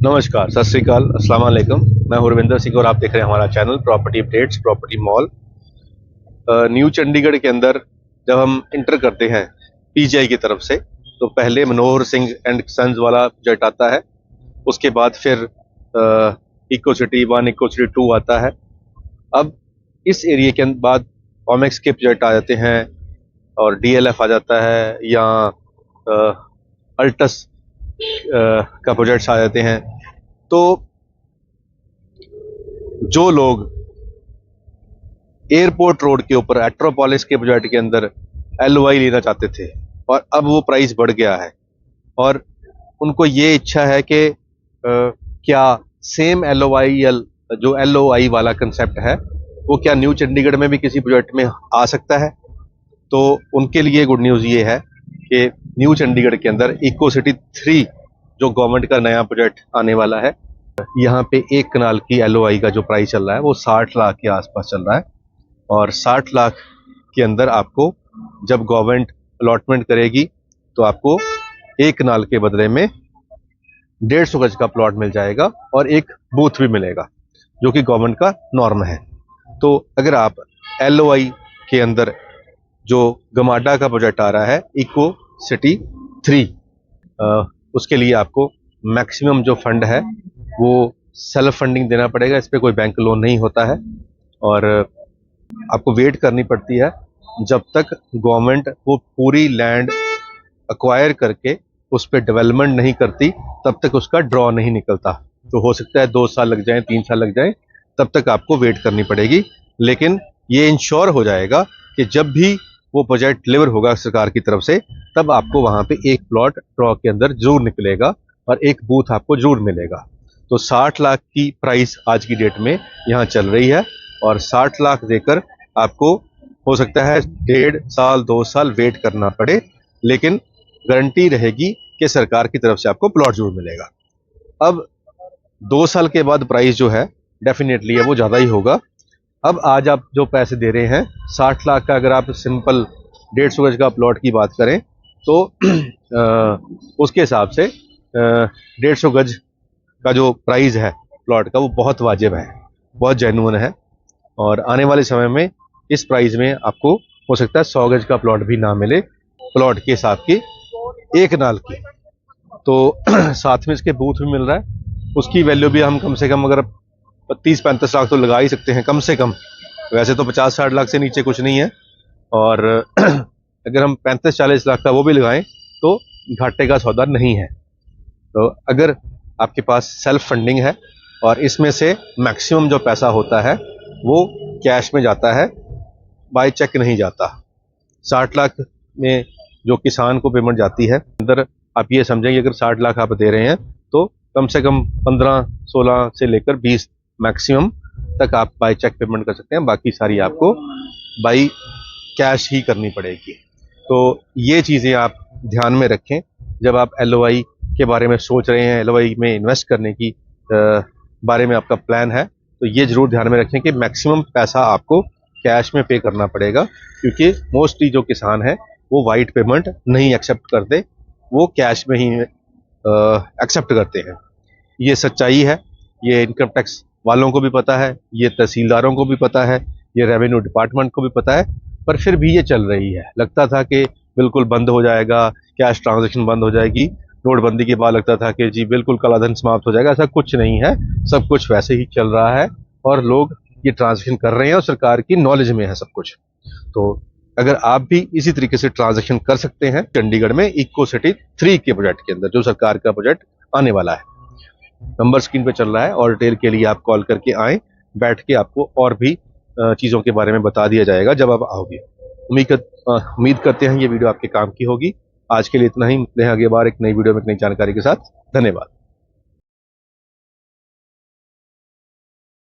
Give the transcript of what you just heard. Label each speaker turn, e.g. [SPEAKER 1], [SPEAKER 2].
[SPEAKER 1] नमस्कार, सत श्री अकाल, अस्सलाम वालेकुम। मैं हूं रविंदर सिंह और आप देख रहे हैं हमारा channel property updates property mall. New Chandigarh के अंदर जब हम इंटर करते हैं पीजीआई की तरफ से तो पहले मनोहर सिंह एंड सन्स वाला प्रोजेक्ट आता है। उसके बाद फिर इको सिटी 1 इको सिटी 2 आता है। अब इस एरिया के बाद ओमेक्स के प्रोजेक्ट आ जाते हैं और डीएलएफ आ जाता है या अल्टस का प्रोजेक्ट्स आ जाते हैं। तो जो लोग एयरपोर्ट रोड के ऊपर एट्रोपोलिस के प्रोजेक्ट के अंदर एलओआई लेना चाहते थे और अब वो प्राइस बढ़ गया है और उनको ये इच्छा है कि क्या सेम एलओआई जो एलओआई वाला कंसेप्ट है वो क्या न्यू चंडीगढ़ में भी किसी प्रोजेक्ट में आ सकता है। तो उनके लिए गुड न्यूज़ ये है कि न्यू चंडीगढ़ के अंदर इको सिटी 3 जो गवर्नमेंट का नया प्रोजेक्ट आने वाला है, यहाँ पे 1 कनाल की एलओआई का जो प्राइस चल रहा है वो 60 लाख के आसपास चल रहा है। और 60 लाख के अंदर आपको जब गवर्नमेंट अलॉटमेंट करेगी तो आपको 1 कनाल के बदले में 150 गज का प्लॉट मिल जाएगा और एक बूथ भी मिलेगा जो कि गवर्नमेंट का नॉर्म है। तो अगर आप एलओआई के अंदर जो गमाडा का प्रोजेक्ट आ रहा है इको सिटी 3, उसके लिए आपको मैक्सिमम जो फंड है वो सेल्फ फंडिंग देना पड़ेगा। इस पर कोई बैंक लोन नहीं होता है और आपको वेट करनी पड़ती है जब तक गवर्नमेंट वो पूरी लैंड एक्वायर करके उस पर डेवलपमेंट नहीं करती तब तक उसका ड्रॉ नहीं निकलता। तो हो सकता है 2 साल लग जाएं, 3 साल लग जाएं, तब तक आपको वेट करनी पड़ेगी। लेकिन ये इंश्योर हो जाएगा कि जब भी वो प्रोजेक्ट डिलीवर होगा सरकार की तरफ से तब आपको वहां पे एक प्लॉट ड्रॉ के अंदर जरूर निकलेगा और एक बूथ आपको जरूर मिलेगा। तो 60 लाख की प्राइस आज की डेट में यहाँ चल रही है और 60 लाख देकर आपको हो सकता है 1.5 साल 2 साल वेट करना पड़े, लेकिन गारंटी रहेगी कि सरकार की तरफ से आपको प्लॉट जरूर मिलेगा। अब 2 साल के बाद प्राइस जो है डेफिनेटली है वो ज़्यादा ही होगा। अब आज आप जो पैसे दे रहे हैं 60 लाख का, अगर आप सिंपल 150 गज का प्लॉट की बात करें तो उसके हिसाब से 150 गज का जो प्राइस है प्लॉट का वो बहुत वाजिब है, बहुत जेन्युइन है। और आने वाले समय में इस प्राइस में आपको हो सकता है 100 गज का प्लॉट भी ना मिले प्लॉट के हिसाब की 1 कनाल की। तो साथ में इसके बूथ भी मिल रहा है, उसकी वैल्यू भी हम कम से कम अगर 30-35 लाख तो लगा ही सकते हैं कम से कम। वैसे तो 50-60 लाख से नीचे कुछ नहीं है और अगर हम 35-40 लाख का वो भी लगाएं तो घाटे का सौदा नहीं है। तो अगर आपके पास सेल्फ फंडिंग है और इसमें से मैक्सिमम जो पैसा होता है वो कैश में जाता है, बाय चेक नहीं जाता। 60 लाख में जो किसान को पेमेंट जाती है अंदर आप ये समझेंगे अगर 60 लाख आप दे रहे हैं तो कम से कम 15-16 से लेकर 20 मैक्सिमम तक आप बाय चेक पेमेंट कर सकते हैं, बाकी सारी आपको बाय कैश ही करनी पड़ेगी। तो ये चीज़ें आप ध्यान में रखें जब आप एलओआई के बारे में सोच रहे हैं, एलओआई में इन्वेस्ट करने की बारे में आपका प्लान है तो ये ज़रूर ध्यान में रखें कि मैक्सिमम पैसा आपको कैश में पे करना पड़ेगा, क्योंकि मोस्टली जो किसान है वो वाइट पेमेंट नहीं एक्सेप्ट करते, वो कैश में ही एक्सेप्ट करते हैं। ये सच्चाई है, ये इनकम टैक्स वालों को भी पता है, ये तहसीलदारों को भी पता है, ये रेवेन्यू डिपार्टमेंट को भी पता है, पर फिर भी ये चल रही है। लगता था कि बिल्कुल बंद हो जाएगा, कैश ट्रांजैक्शन बंद हो जाएगी, नोटबंदी के बाद लगता था कि जी बिल्कुल कालाधन समाप्त हो जाएगा। ऐसा कुछ नहीं है, सब कुछ वैसे ही चल रहा है और लोग ये ट्रांजैक्शन कर रहे हैं और सरकार की नॉलेज में है सब कुछ। तो अगर आप भी इसी तरीके से ट्रांजैक्शन कर सकते हैं चंडीगढ़ में इको सिटी 3 के प्रोजेक्ट के अंदर जो सरकार का प्रोजेक्ट आने वाला है, नंबर स्क्रीन पे चल रहा है और डिटेल के लिए आप कॉल करके आएँ, बैठ के आपको और भी चीज़ों के बारे में बता दिया जाएगा जब आप आओगे। उम्मीद करते हैं ये वीडियो आपके काम की होगी। आज के लिए इतना ही, मिलते हैं अगली बार एक नई वीडियो में एक नई जानकारी के साथ। धन्यवाद।